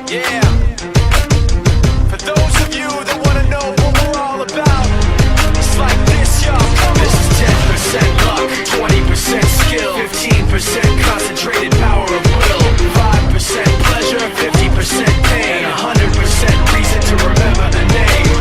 Yeah. For those of you that wanna know what we're all about, it's like this, y'all. This is 10% luck, 20% skill, 15% concentrated power of will, 5% pleasure, 50% pain, 100% reason to remember the name.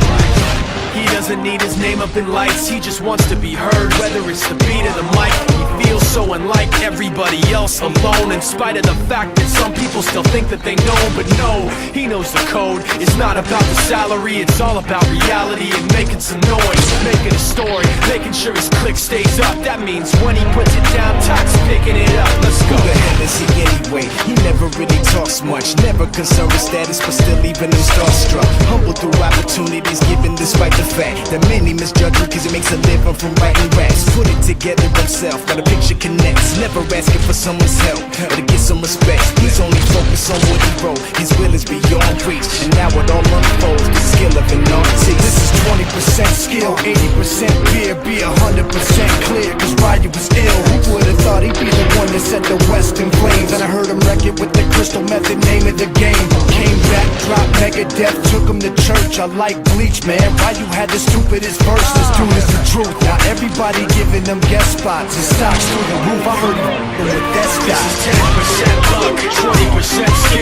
He doesn't need his name up in lights, he just wants to be heard. Whether it's the beat or the mic, he feels so unlike everybody else, alone. In spite of the fact that some people still think that they know, but no, he knows the code. It's not about the salary, it's all about reality and making some noise, making a story, making sure his click stays up. That means when he puts it down, Tox picking it up. Let's go. Who the hell is he anyway? He never really talks much, never concerned with status, but still leaving him starstruck. Humble through opportunities given despite the fact that many misjudge him cause he makes a living from writing raps. Put it together himself, got a picture connects, never asking for someone's help or to get some respect. He's only focused on what he wrote, his will is beyond reach, and now it all unfolds, the skill of an artist. This is 20% skill, 80% fear, be 100% clear, cause Ryu was ill. Who would've thought he'd be the one that set the West in flames? And I heard him wreck it with the crystal method, name of the game. Came back, dropped Megadeth, took him to church. I like Bleach, man, Ryu had the stupidest verses, dude, it's the truth. Now everybody giving them guest spots, his stocks through the roof. I heard him with that This stock. is 10% luck, 20% skill.